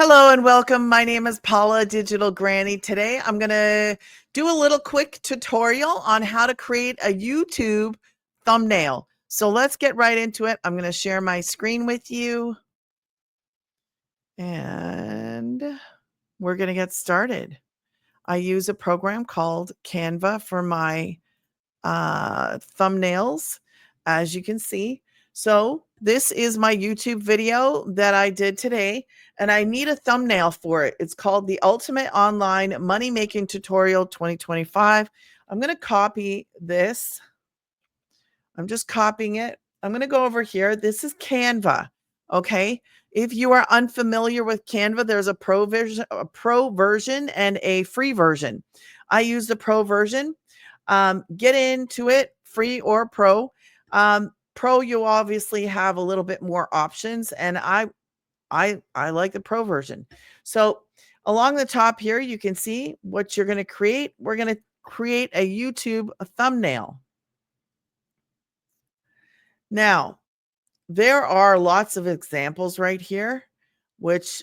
Hello and welcome. My name is Paula, Digital Granny. Today I'm going to do a little quick tutorial on how to create a YouTube thumbnail. So let's get right into it. I'm going to share my screen with you and we're going to get started. I use a program called Canva for my thumbnails, as you can see. So this is my YouTube video that I did today, and I need a thumbnail for it. It's called the Ultimate Online Money Making Tutorial 2025. I'm going to copy this. I'm just copying it. I'm going to go over here. This is Canva. Okay. If you are unfamiliar with Canva, there's a pro version and a free version. I use the pro version. Get into it, free or pro. Pro, you obviously have a little bit more options, and I like the pro version. So along the top here, you can see what you're going to create. We're going to create a YouTube thumbnail. Now, there are lots of examples right here, which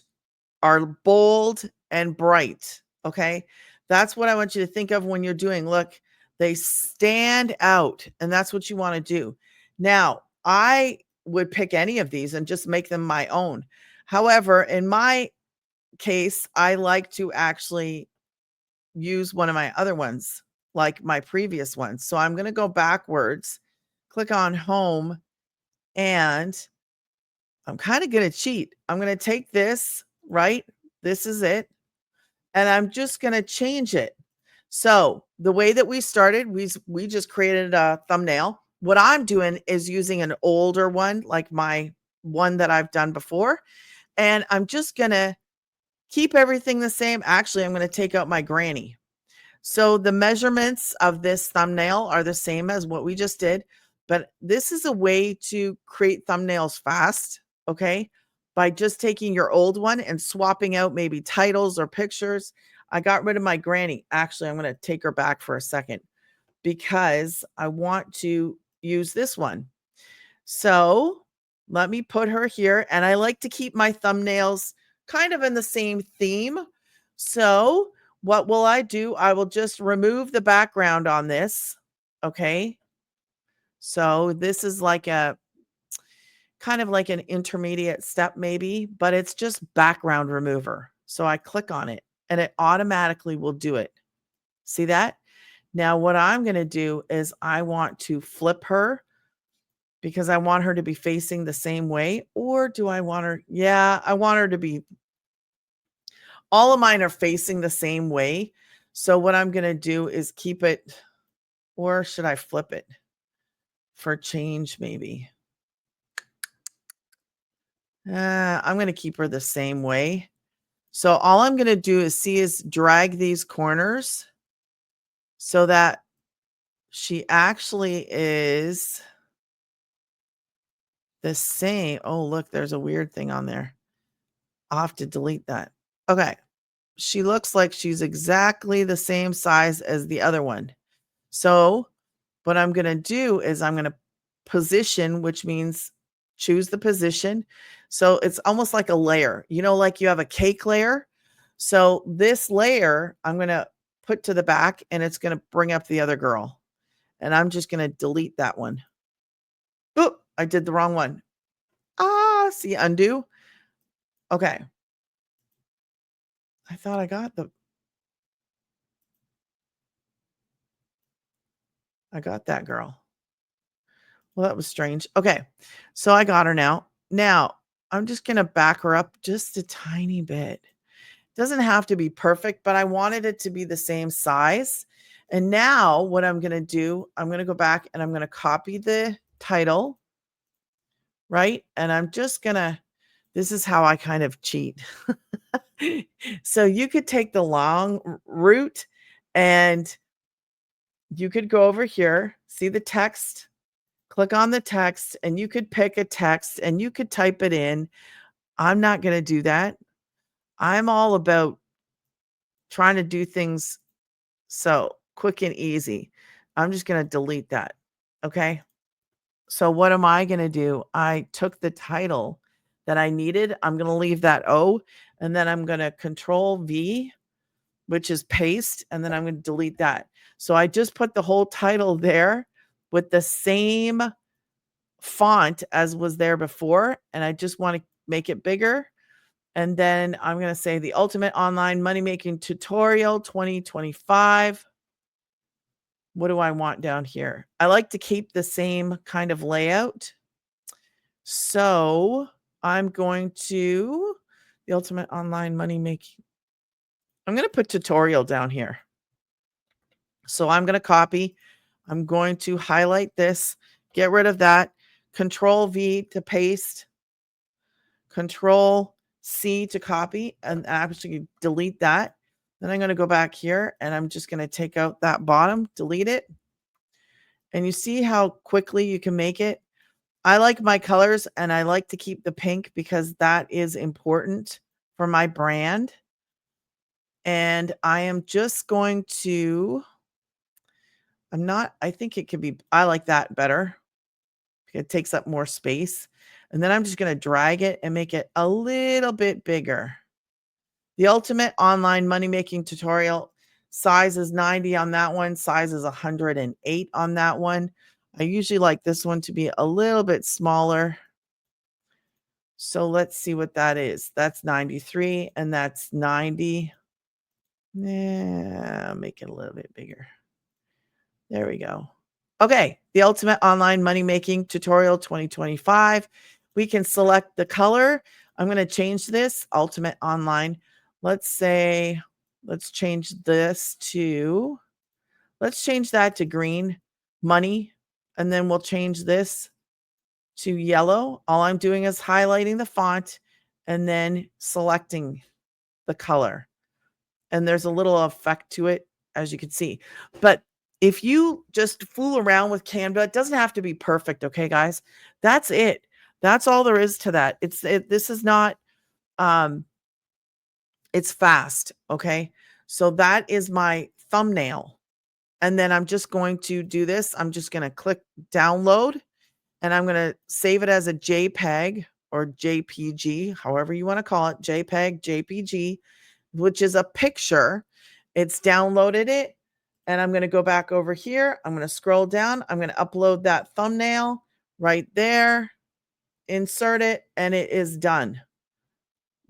are bold and bright. Okay. That's what I want you to think of when you're doing. Look, they stand out, and that's what you want to do. Now, I would pick any of these and just make them my own. However, in my case, I like to actually use one of my other ones, like my previous ones. So I'm going to go backwards, click on home, and I'm kind of going to cheat. I'm going to take this, right? This is it. And I'm just going to change it. So the way that we started, we just created a thumbnail. What I'm doing is using an older one, like my one that I've done before. And I'm just going to keep everything the same. Actually, I'm going to take out my granny. So the measurements of this thumbnail are the same as what we just did. But this is a way to create thumbnails fast. Okay. By just taking your old one and swapping out maybe titles or pictures. I got rid of my granny. Actually, I'm going to take her back for a second because I want to use this one. So let me put her here. And I like to keep my thumbnails kind of in the same theme. So what will I do? I will just remove the background on this. Okay. So this is like a kind of like an intermediate step maybe, but it's just background remover. So I click on it and it automatically will do it. See that? Now what I'm going to do is I want to flip her because I want her to be facing the same way. Or do I want her? Yeah, I want her to be, all of mine are facing the same way. So what I'm going to do is keep it, or should I flip it for change maybe? I'm going to keep her the same way. So all I'm going to do is drag these corners so that she actually is the same. Oh, look, there's a weird thing on there. I'll have to delete that. Okay. She looks like she's exactly the same size as the other one. So what I'm going to do is I'm going to position, which means choose the position. So it's almost like a layer, like you have a cake layer. So this layer I'm going to put to the back and it's going to bring up the other girl. And I'm just going to delete that one. Oop, I did the wrong one. See, undo. Okay. I thought I got that girl. Well, that was strange. Okay. So I got her now. Now I'm just going to back her up just a tiny bit. Doesn't have to be perfect, but I wanted it to be the same size. And now what I'm going to do, I'm going to go back and I'm going to copy the title, right? And I'm just going to, this is how I kind of cheat. So you could take the long route and you could go over here, see the text, click on the text, and you could pick a text and you could type it in. I'm not going to do that. I'm all about trying to do things so quick and easy. I'm just going to delete that. Okay. So what am I going to do? I took the title that I needed. I'm going to leave that O, and then I'm going to Control V, which is paste, and then I'm going to delete that. So I just put the whole title there with the same font as was there before, and I just want to make it bigger. And then I'm going to say the Ultimate Online Money Making Tutorial 2025. What do I want down here? I like to keep the same kind of layout. So I'm going to the Ultimate Online Money Making. I'm going to put tutorial down here. So I'm going to copy. I'm going to highlight this, get rid of that, Control V to paste, Control C to copy, and actually delete that. Then I'm going to go back here and I'm just going to take out that bottom, delete it. And you see how quickly you can make it. I like my colors and I like to keep the pink because that is important for my brand. And I am just going to, I think it could be, I like that better. It takes up more space. And then I'm just going to drag it and make it a little bit bigger. The Ultimate Online Money Making Tutorial, size is 90 on that one. Size is 108 on that one. I usually like this one to be a little bit smaller. So let's see what that is. That's 93 and that's 90. Yeah, make it a little bit bigger. There we go. Okay, the Ultimate Online Money Making Tutorial 2025. We can select the color. I'm going to change this Ultimate Online. Let's say, let's change this to, let's change that to green, money, and then we'll change this to yellow. All I'm doing is highlighting the font and then selecting the color. And there's a little effect to it, as you can see. But if you just fool around with Canva, it doesn't have to be perfect, okay, guys? That's it. That's all there is to that. This is not, it's fast, okay? So that is my thumbnail. And then I'm just going to do this. I'm just going to click download, and I'm going to save it as a JPEG or JPG, however you want to call it, JPEG, JPG, which is a picture. It's downloaded it. And I'm going to go back over here. I'm going to scroll down. I'm going to upload that thumbnail right there, insert it, and it is done.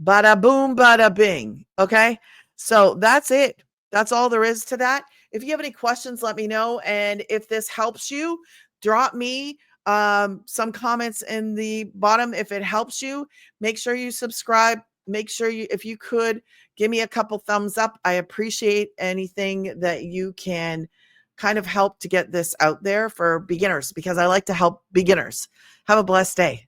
Bada boom, bada bing. Okay. So that's it. That's all there is to that. If you have any questions, let me know. And if this helps you, drop me some comments in the bottom. If it helps you, make sure you subscribe. Make sure you, if you could, give me a couple thumbs up. I appreciate anything that you can kind of help to get this out there for beginners, because I like to help beginners. Have a blessed day.